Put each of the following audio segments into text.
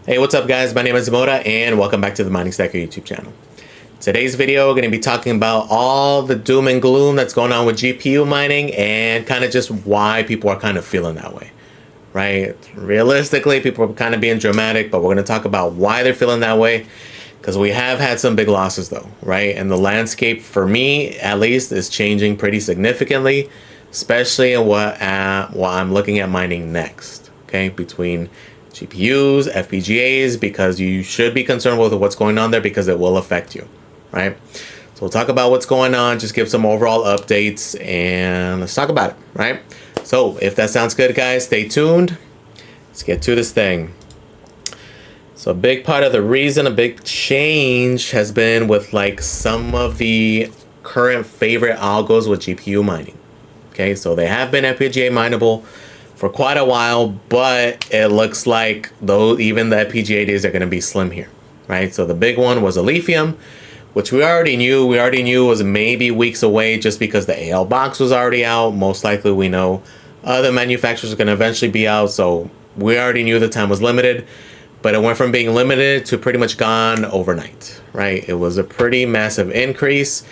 Hey, what's up guys? My name is Moda and welcome back to the Mining Stacker YouTube channel. Today's video, we're going to be talking about all the doom and gloom that's going on with GPU mining and kind of just why people are kind of feeling that way, right? Realistically, people are kind of being dramatic, but we're going to talk about why they're feeling that way because we have had some big losses though, right? And the landscape for me, at least, is changing pretty significantly, especially in what I'm looking at mining next, okay? Between GPUs, FPGAs, because you should be concerned with what's going on there because it will affect you, right? So we'll talk about what's going on, just give some overall updates, and let's talk about it, right? So if that sounds good, guys, stay tuned. Let's get to this thing. So a big part of the reason, a big change has been with like some of the current favorite algos with GPU mining. Okay, so they have been FPGA mineable for quite a while, but it looks like though even the FPGA days are going to be slim here, right? So the big one was Alephium, which we already knew was maybe weeks away just because the AL box was already out. Most likely we know other manufacturers are going to eventually be out, so we already knew the time was limited, but it went from being limited to pretty much gone overnight, right? It was a pretty massive increase.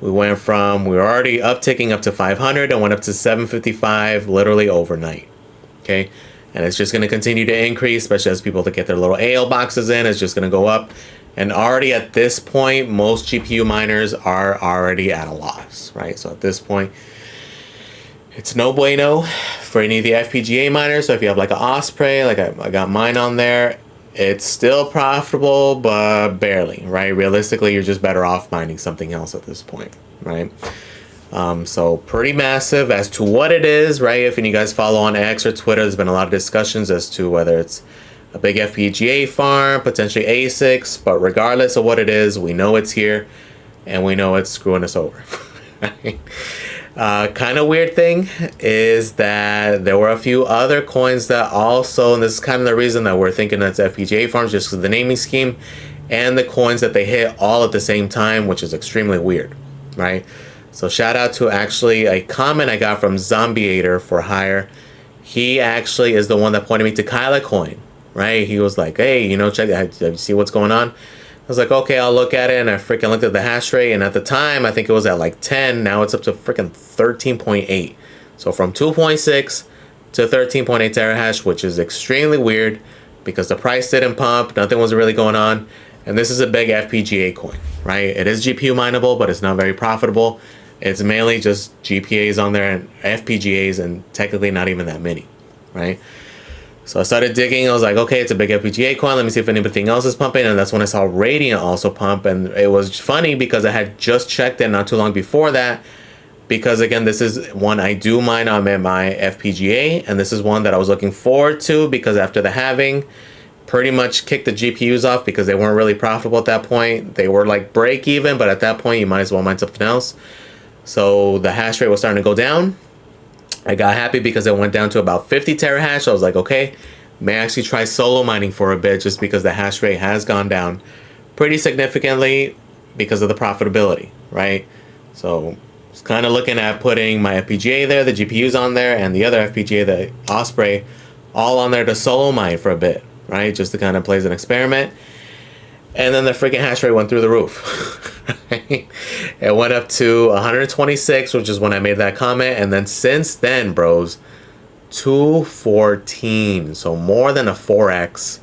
We were already upticking up to 500 and went up to 755 literally overnight. Okay, and it's just going to continue to increase, especially as people that get their little AL boxes in. It's just going to go up, and already at this point, most GPU miners are already at a loss, right? So at this point, it's no bueno for any of the FPGA miners. So if you have like an Osprey, like I got mine on there, it's still profitable, but barely, right? Realistically, you're just better off mining something else at this point, right? So pretty massive as to what it is, right? If any of you guys follow on X or Twitter, there's been a lot of discussions as to whether it's a big FPGA farm, potentially ASICs, but regardless of what it is, we know it's here and we know it's screwing us over. Right? Kind of weird thing is that there were a few other coins that also, and this is kind of the reason that we're thinking that's FPGA farms, just because of the naming scheme and the coins that they hit all at the same time, which is extremely weird, right? So shout out to actually a comment I got from Zombieator for Hire. He actually is the one that pointed me to Kyla coin, right? He was like, hey, you know, check that, see what's going on. I was like, okay, I'll look at it, and I freaking looked at the hash rate, and at the time, I think it was at like 10, now it's up to freaking 13.8. So from 2.6 to 13.8 terahash, which is extremely weird because the price didn't pump, nothing was really going on, and this is a big FPGA coin, right? It is GPU mineable, but it's not very profitable. It's mainly just GPAs on there and FPGAs, and technically not even that many, right? So I started digging. I was like, okay, it's a big FPGA coin. Let me see if anything else is pumping. And that's when I saw Radiant also pump. And it was funny because I had just checked it not too long before that. Because again, this is one I do mine on my FPGA. And this is one that I was looking forward to because after the halving, pretty much kicked the GPUs off because they weren't really profitable at that point. They were like break even, but at that point, you might as well mine something else. So the hash rate was starting to go down. I got happy because it went down to about 50 terahash. I was like, okay, may actually try solo mining for a bit just because the hash rate has gone down pretty significantly because of the profitability, right? So I was kind of looking at putting my FPGA there, the GPUs on there, and the other FPGA, the Osprey, all on there to solo mine for a bit, right? Just to kind of play as an experiment. And then the freaking hash rate went through the roof. Right? It went up to 126, which is when I made that comment. And then since then, bros, 214. So more than a 4x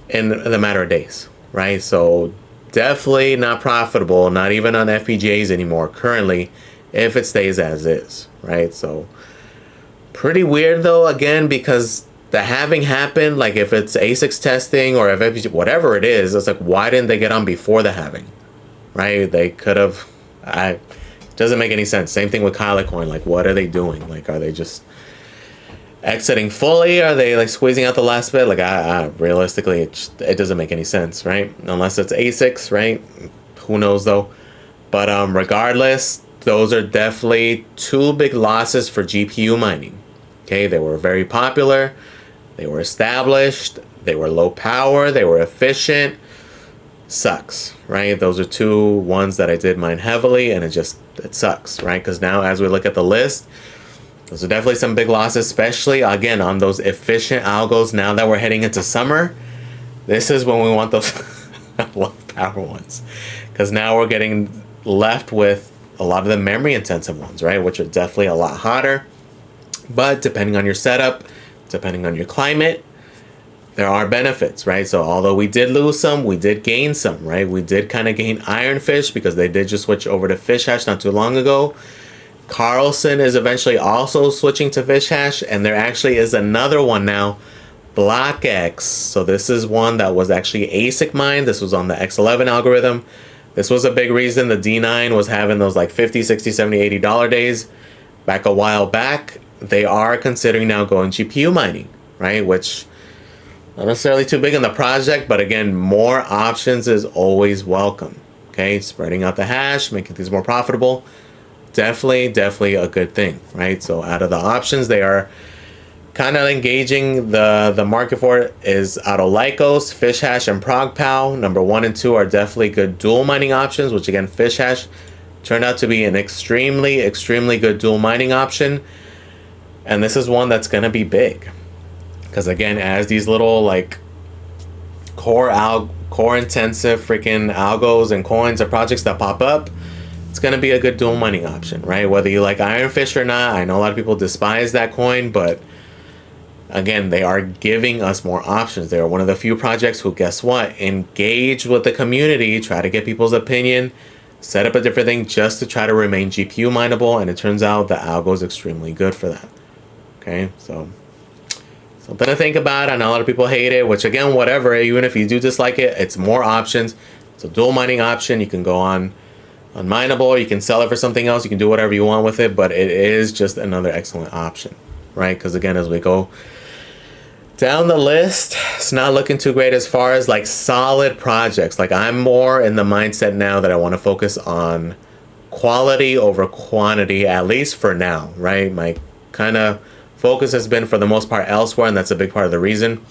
in the matter of days, right? So definitely not profitable, not even on FPGAs anymore currently, if it stays as is, right? So pretty weird though, again, because the halving happened, like if it's ASICs testing or if FPGA, whatever it is, it's like, why didn't they get on before the halving, right? They could have, it doesn't make any sense. Same thing with Kyla coin, like what are they doing? Like, are they just exiting fully? Are they like squeezing out the last bit? Like, realistically, it doesn't make any sense, right? Unless it's ASICs, right? Who knows though? But regardless, those are definitely two big losses for GPU mining. Okay, they were very popular. They were established, they were low power, they were efficient. Sucks, right? Those are two ones that I did mine heavily, and it sucks, right? Because now as we look at the list, those are definitely some big losses, especially again on those efficient algos now that we're heading into summer. This is when we want those low power ones, because now we're getting left with a lot of the memory intensive ones, right? Which are definitely a lot hotter. But depending on your setup, depending on your climate, there are benefits, right? So although we did lose some, we did gain some, right? We did kind of gain Ironfish because they did just switch over to Fish Hash not too long ago. Carlson is eventually also switching to Fish Hash, and there actually is another one now, BlockX. So this is one that was actually ASIC mined. This was on the X11 algorithm. This was a big reason the D9 was having those like 50, 60, 70, $80 days back a while back. They are considering now going GPU mining, right? Which not necessarily too big on the project, but again, more options is always welcome. Okay, spreading out the hash, making things more profitable. Definitely a good thing, right? So out of the options, they are kind of engaging the market for it is Autolycos, Fish Hash, and ProgPow. Number 1 and 2 are definitely good dual mining options, which again, Fish Hash turned out to be an extremely good dual mining option. And this is one that's going to be big. Because again, as these little like core intensive freaking algos and coins or projects that pop up, it's going to be a good dual mining option, right? Whether you like Ironfish or not, I know a lot of people despise that coin, but again, they are giving us more options. They are one of the few projects who, guess what, engage with the community, try to get people's opinion, set up a different thing just to try to remain GPU mineable, and it turns out the algo is extremely good for that. Okay, so something to think about. I know a lot of people hate it, which again, whatever, even if you do dislike it, it's more options. It's a dual mining option. You can go on unmineable, you can sell it for something else, you can do whatever you want with it, but it is just another excellent option, right? Because again, as we go down the list, it's not looking too great as far as like solid projects. Like I'm more in the mindset now that I want to focus on quality over quantity, at least for now, right? My kind of focus has been for the most part elsewhere, and that's a big part of the reason.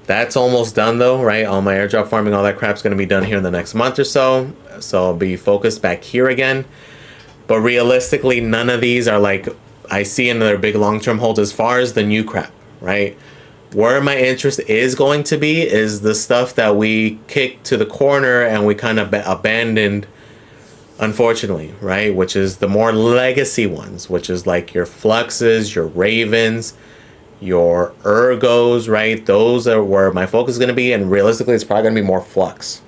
That's almost done though, right? All my airdrop farming, all that crap's going to be done here in the next month or so. So I'll be focused back here again. But realistically, none of these are like I see in their big long-term holds as far as the new crap, right? Where my interest is going to be is the stuff that we kicked to the corner and we kind of abandoned, unfortunately, right? Which is the more legacy ones, which is like your Fluxes, your Ravens, your Ergos, right? Those are where my focus is going to be, and realistically it's probably going to be more Flux,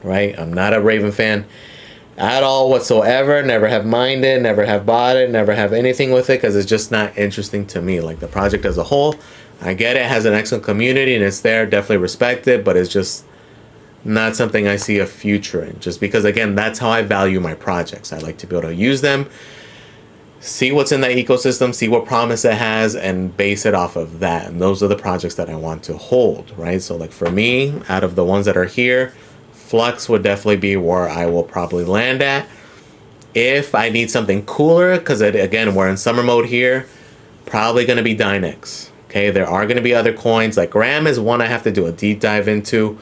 right? I'm not a Raven fan at all whatsoever. Never have mined it, never have bought it, never have anything with it, because it's just not interesting to me. Like the project as a whole, I get it, has an excellent community and it's there, definitely respect it, but it's just not something I see a future in, just because again, that's how I value my projects. I like to be able to use them, see what's in that ecosystem, see what promise it has, and base it off of that. And those are the projects that I want to hold, right? So like for me, out of the ones that are here, Flux would definitely be where I will probably land at. If I need something cooler, because again, we're in summer mode here, probably going to be Dynex. Okay, there are going to be other coins, like Gram is one I have to do a deep dive into,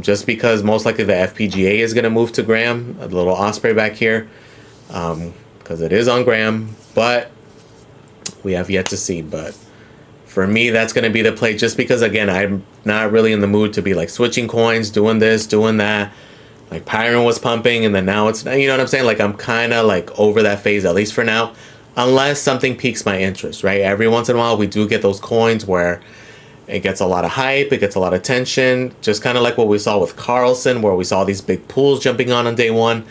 just because most likely the FPGA is going to move to Gram, a little Osprey back here, because it is on Gram, but we have yet to see. But for me, that's going to be the play, just because again, I'm not really in the mood to be like switching coins, doing this, doing that. Like Pyron was pumping and then now it's, you know what I'm saying? Like I'm kind of like over that phase, at least for now, unless something piques my interest, right? Every once in a while we do get those coins where it gets a lot of hype, it gets a lot of attention, just kind of like what we saw with Carlson, where we saw these big pools jumping on day one,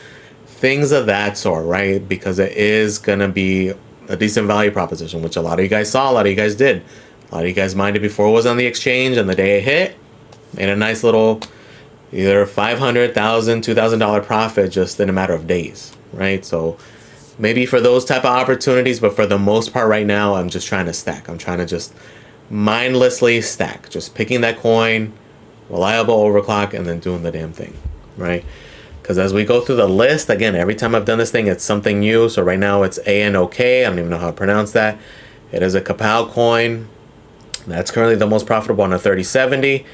things of that sort, right? Because it is going to be a decent value proposition, which a lot of you guys saw, a lot of you guys did. A lot of you guys minded before it was on the exchange, and the day it hit, made a nice little either $500, $1,000, $2,000 profit just in a matter of days, right? So maybe for those type of opportunities, but for the most part right now, I'm just trying to stack. I'm trying to just mindlessly stack, just picking that coin, reliable overclock, and then doing the damn thing, right? Because as we go through the list, again, every time I've done this thing, it's something new. So right now it's ANOK. I don't even know how to pronounce that. It is a Kapow coin. That's currently the most profitable on a 3070.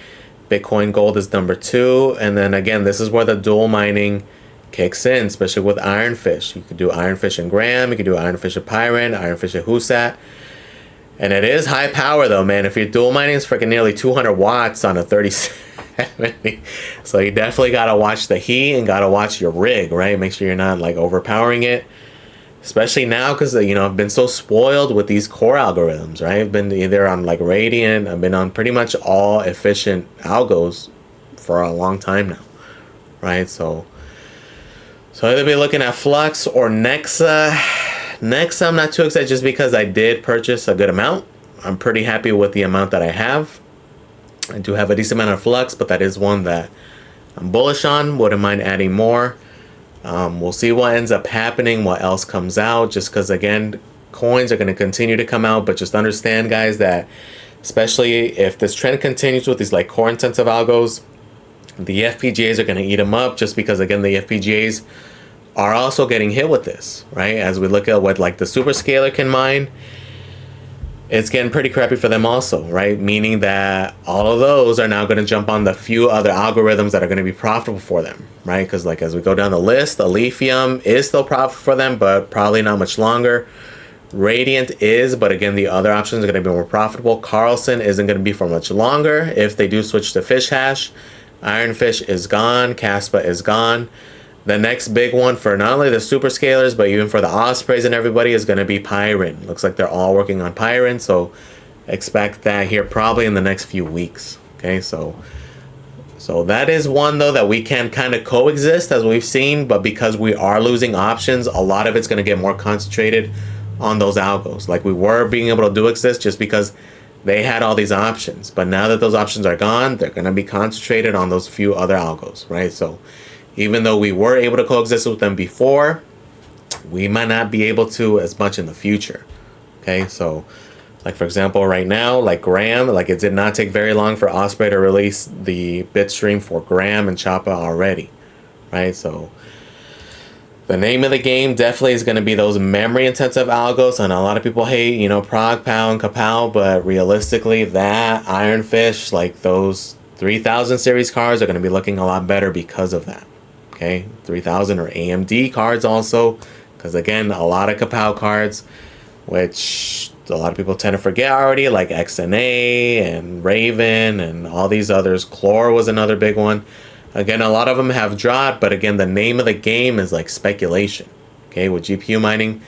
Bitcoin Gold is number 2. And then again, this is where the dual mining kicks in, especially with Ironfish. You could do Ironfish and Gram. You could do Ironfish and Pyron, Ironfish and Husat. And it is high power though, man. If you're dual mining, it's freaking nearly 200 watts on a 3070. So you definitely gotta watch the heat and gotta watch your rig, right? Make sure you're not like overpowering it. Especially now, because you know, I've been so spoiled with these core algorithms, right? I've been either on like Radiant, I've been on pretty much all efficient algos for a long time now, right? So either be looking at Flux or Nexa. Nexa, I'm not too excited just because I did purchase a good amount. I'm pretty happy with the amount that I have. I do have a decent amount of Flux, but that is one that I'm bullish on. Wouldn't mind adding more. We'll see what ends up happening, what else comes out, just because, again, coins are going to continue to come out. But just understand, guys, that especially if this trend continues with these like core intensive algos, the FPGAs are going to eat them up, just because, again, the FPGAs are also getting hit with this, right? As we look at what like the superscaler can mine, it's getting pretty crappy for them also, right? Meaning that all of those are now going to jump on the few other algorithms that are going to be profitable for them, right? Because like as we go down the list, Alephium is still profitable for them, but probably not much longer. Radiant is, but again, the other options are going to be more profitable. Carlson isn't going to be for much longer if they do switch to Fish Hash. Ironfish is gone. Caspa is gone. The next big one for not only the superscalers, but even for the Ospreys and everybody is going to be Pyrin. Looks like they're all working on Pyrin, so expect that here probably in the next few weeks. Okay, so that is one though that we can kind of coexist as we've seen, but because we are losing options, a lot of it's going to get more concentrated on those algos. Like we were being able to do exist just because they had all these options, but now that those options are gone, they're going to be concentrated on those few other algos, right? So even though we were able to coexist with them before, we might not be able to as much in the future. Okay, so like for example, right now, like Gram, like it did not take very long for Osprey to release the bitstream for Gram and Choppa already, right? So the name of the game definitely is going to be those memory intensive algos, and a lot of people hate, you know, Prog, Pow, and Kapow, but realistically, that Ironfish, like those 3000 series cards are going to be looking a lot better because of that. Okay, 3000 or AMD cards also, because again, a lot of Kapow cards, which a lot of people tend to forget already, like XNA and Raven and all these others. Chlor was another big one. Again, a lot of them have dropped, but again, the name of the game is like speculation. Okay, with GPU mining,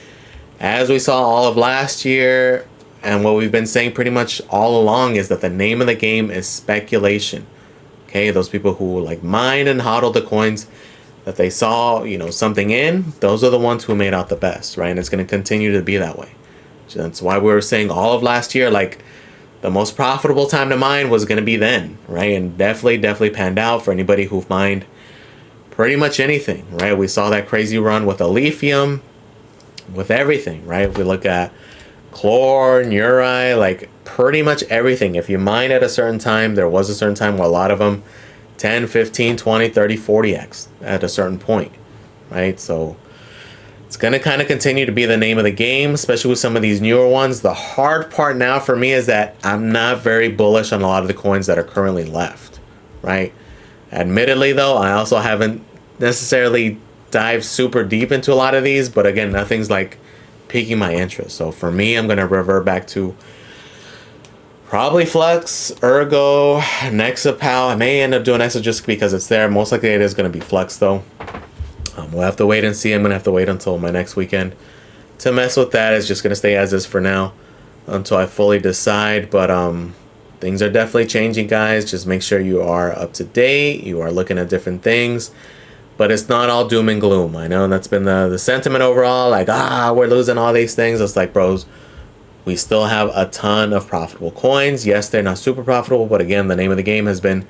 as we saw all of last year, and what we've been saying pretty much all along is that the name of the game is speculation. Okay, those people who like mine and hodl the coins that they saw, you know, something in, those are the ones who made out the best, right? And it's going to continue to be that way. So that's why we were saying all of last year, like the most profitable time to mine was going to be then, right? And definitely panned out for anybody who've mined pretty much anything, right? We saw that crazy run with Alephium, with everything, right? If we look at Chlor, Nuri, like pretty much everything. If you mine at a certain time, there was a certain time where a lot of them 10, 15, 20, 30, 40x at a certain point, right? So it's going to kind of continue to be the name of the game, especially with some of these newer ones. The hard part now for me is that I'm not very bullish on a lot of the coins that are currently left, right? Admittedly, though, I also haven't necessarily dived super deep into a lot of these, but again, nothing's like piquing my interest. So for me, I'm going to revert back to probably Flux, Ergo, Nexa, Pow. I may end up doing Nexa just because it's there. Most likely it is going to be Flux, though. We'll have to wait and see. I'm going to have to wait until my next weekend to mess with that. It's just going to stay as is for now until I fully decide. But things are definitely changing, guys. Just make sure you are up to date. You are looking at different things. But it's not all doom and gloom. I know that's been the sentiment overall. Like, we're losing all these things. It's like, bros, we still have a ton of profitable coins. Yes, they're not super profitable. But again, the name of the game has been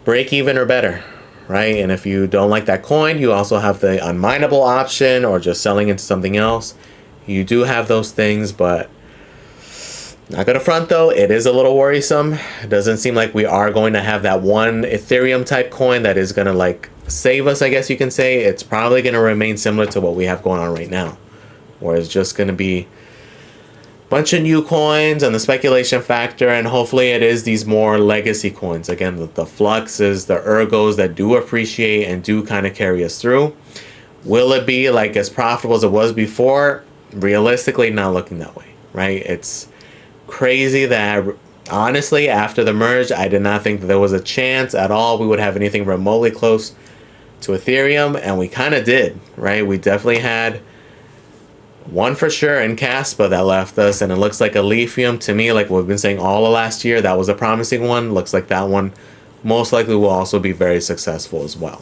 break even or better. Right? And if you don't like that coin, you also have the unminable option or just selling into something else. You do have those things, but not gonna front though, it is a little worrisome. It doesn't seem like we are going to have that one Ethereum type coin that is gonna like save us, I guess you can say. It's probably gonna remain similar to what we have going on right now, where it's just gonna be bunch of new coins and the speculation factor, and hopefully it is these more legacy coins. Again, the fluxes, the ergos that do appreciate and do kind of carry us through. Will it be like as profitable as it was before? Realistically, not looking that way, right? It's crazy that honestly, after the merge, I did not think that there was a chance at all we would have anything remotely close to Ethereum, and we kind of did, right? We definitely had one for sure in Caspa that left us, and it looks like Alephium, to me, like we've been saying all of last year, that was a promising one. Looks like that one most likely will also be very successful as well.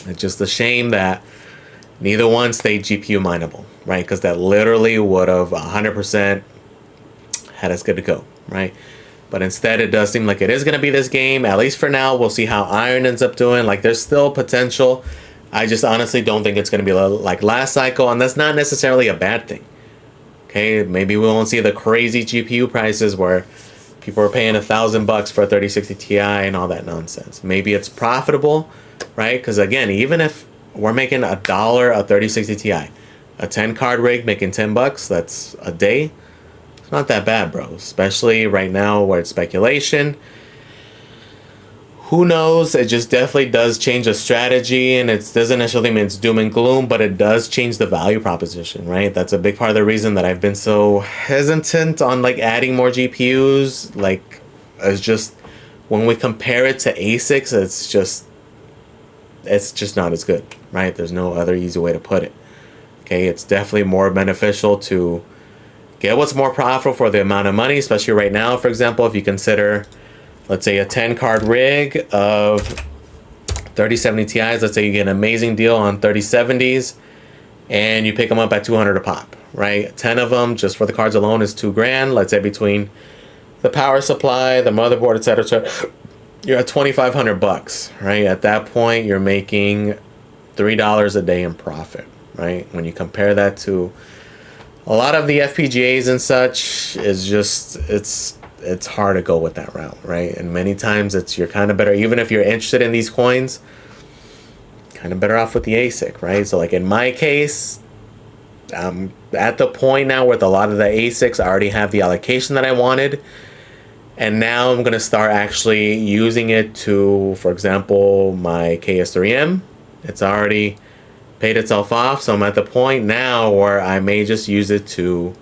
It's just a shame that neither one stayed GPU mineable, right? Because that literally would have 100% had us good to go, right? But instead, it does seem like it is going to be this game, at least for now. We'll see how Iron ends up doing. Like, there's still potential. I just honestly don't think it's going to be like last cycle, and that's not necessarily a bad thing. Okay, maybe we won't see the crazy GPU prices where people are paying $1,000 for a 3060 Ti and all that nonsense. Maybe it's profitable, right? Because again, even if we're making $1 a 3060 Ti, a 10 card rig making $10, that's a day. It's not that bad, bro. Especially right now where it's speculation. Who knows? It just definitely does change the strategy, and it doesn't necessarily mean it's doom and gloom, but it does change the value proposition, right? That's a big part of the reason that I've been so hesitant on like adding more GPUs. Like, it's just when we compare it to ASICs, it's just not as good, right? There's no other easy way to put it. Okay, it's definitely more beneficial to get what's more profitable for the amount of money, especially right now. For example, if you consider, let's say, a 10 card rig of 3070 Ti's, let's say you get an amazing deal on 3070s and you pick them up at 200 a pop, right? 10 of them just for the cards alone is $2,000. Let's say between the power supply, the motherboard, etc., you're at $2,500, right? At that point, you're making $3 a day in profit, right? When you compare that to a lot of the FPGAs and such, is just it's hard to go with that route, right? And many times you're kind of better, even if you're interested in these coins, kind of better off with the ASIC, right? So like in my case, I'm at the point now where a lot of the ASICs I already have the allocation that I wanted, and now I'm going to start actually using it to, for example, my KS3M. It's already paid itself off, so I'm at the point now where I may just use it to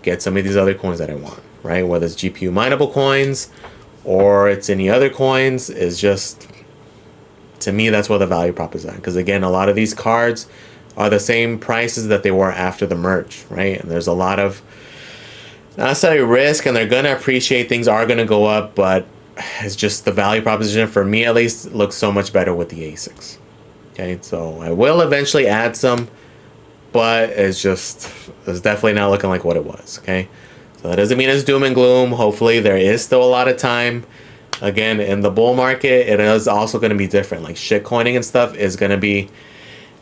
get some of these other coins that I want, right? Whether it's GPU mineable coins or it's any other coins, is just, to me, that's where the value prop is at. Because again, a lot of these cards are the same prices that they were after the merge, right? And there's a lot of, not necessarily risk, and they're going to appreciate, things are going to go up, but it's just the value proposition, for me at least, looks so much better with the ASICs. Okay, so I will eventually add some, but it's definitely not looking like what it was, okay? So that doesn't mean it's doom and gloom. Hopefully there is still a lot of time. Again, in the bull market, it is also going to be different. Like shitcoining and stuff is going to be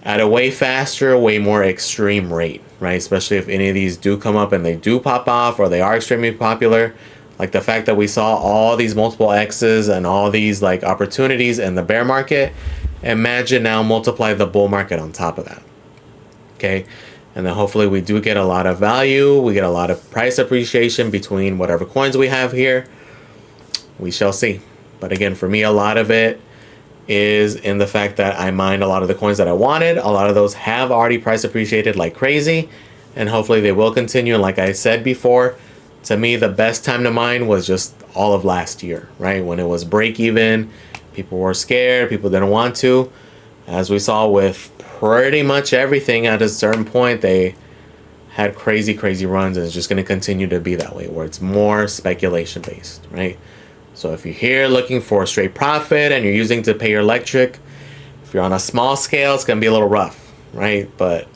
at a way faster, way more extreme rate, right? Especially if any of these do come up and they do pop off, or they are extremely popular. Like the fact that we saw all these multiple X's and all these like opportunities in the bear market. Imagine now multiply the bull market on top of that. Okay, and then hopefully we do get a lot of value, we get a lot of price appreciation between whatever coins we have here. We shall see. But again, for me, a lot of it is in the fact that I mined a lot of the coins that I wanted. A lot of those have already price appreciated like crazy, and hopefully they will continue. And like I said before, to me, the best time to mine was just all of last year, right? When it was break even, people were scared, people didn't want to. As we saw with pretty much everything, at a certain point, they had crazy runs, and it's just going to continue to be that way, where it's more speculation based, right? So if you're here looking for a straight profit and you're using to pay your electric, if you're on a small scale, it's going to be a little rough, right? But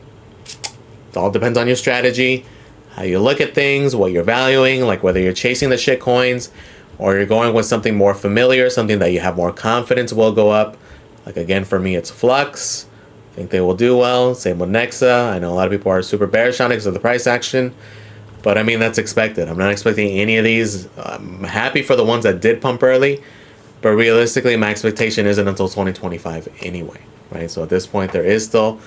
it all depends on your strategy, how you look at things, what you're valuing, like whether you're chasing the shit coins or you're going with something more familiar, something that you have more confidence will go up. Like again, for me, it's Flux. I think they will do well. Same with Nexa. I know a lot of people are super bearish on it because of the price action. But I mean, that's expected. I'm not expecting any of these. I'm happy for the ones that did pump early. But realistically, my expectation isn't until 2025 anyway, right? So at this point, there is still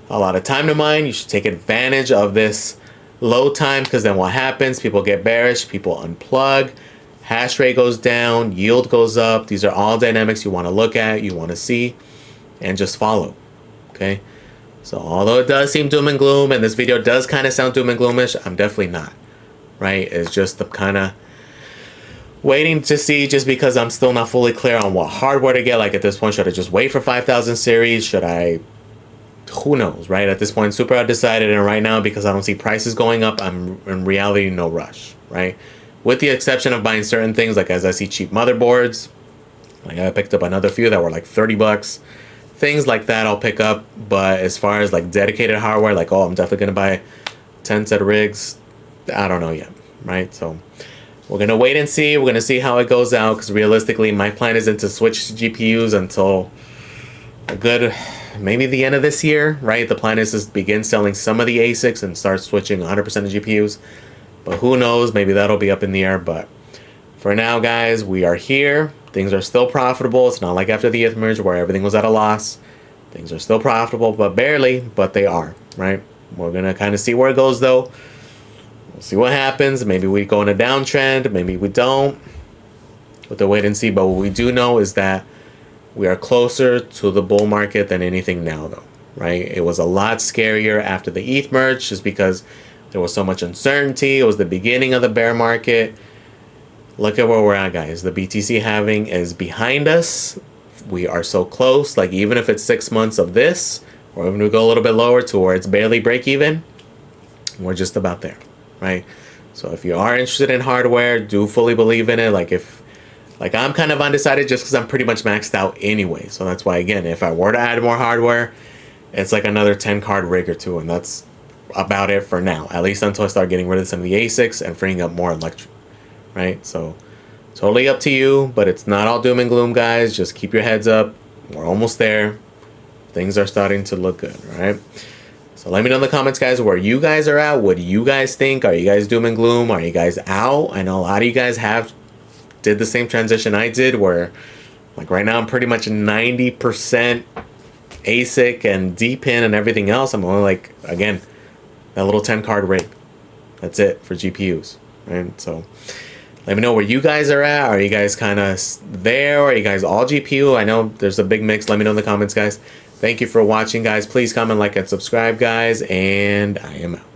a lot of time to mine. You should take advantage of this low time, because then what happens? People get bearish. People unplug. Hash rate goes down. Yield goes up. These are all dynamics you want to look at, you want to see, and just follow. Okay, so although it does seem doom and gloom, and this video does kind of sound doom and gloomish, I'm definitely not. right? Is just the kind of waiting to see, just because I'm still not fully clear on what hardware to get. Like at this point, should I just wait for 5000 series? Should I, who knows, right? At this point, super undecided, and right now, because I don't see prices going up, I'm in reality no rush, right? With the exception of buying certain things, like as I see cheap motherboards, like I picked up another few that were like 30 bucks. Things like that I'll pick up, but as far as like dedicated hardware, like, oh, I'm definitely gonna buy 10 set of rigs, I don't know yet, right? So we're gonna wait and see. We're gonna see how it goes out, because realistically, my plan isn't to switch to GPUs until a good, maybe the end of this year, right? The plan is to begin selling some of the ASICs and start switching 100% of GPUs. But who knows? Maybe that'll be up in the air. But for now, guys, we are here. Things are still profitable. It's not like after the ETH merge where everything was at a loss. Things are still profitable, but barely, but they are, right? We're gonna kind of see where it goes, though. We'll see what happens. Maybe we go in a downtrend. Maybe we don't. We'll have to wait and see. But what we do know is that we are closer to the bull market than anything now, though, right? It was a lot scarier after the ETH merge, just because there was so much uncertainty. It was the beginning of the bear market. Look at where we're at, guys. The BTC halving is behind us. We are so close. Like, even if it's 6 months of this, or even we go a little bit lower to where it's barely break even, we're just about there, right? So if you are interested in hardware, do fully believe in it. Like I'm kind of undecided just because I'm pretty much maxed out anyway. So that's why, again, if I were to add more hardware, it's like another 10 card rig or two. And that's about it for now, at least until I start getting rid of some of the ASICs and freeing up more electric, right? So totally up to you, but it's not all doom and gloom, guys. Just keep your heads up. We're almost there. Things are starting to look good, right? So let me know in the comments, guys, where you guys are at. What do you guys think? Are you guys doom and gloom? Are you guys out? I know a lot of you guys did the same transition I did, where like right now I'm pretty much 90% ASIC and D-pin and everything else. I'm only like, again, that little 10 card rig. That's it for GPUs, right? So let me know where you guys are at. Are you guys kind of there? Are you guys all GPU? I know there's a big mix. Let me know in the comments, guys. Thank you for watching, guys. Please comment, like, and subscribe, guys, and I am out.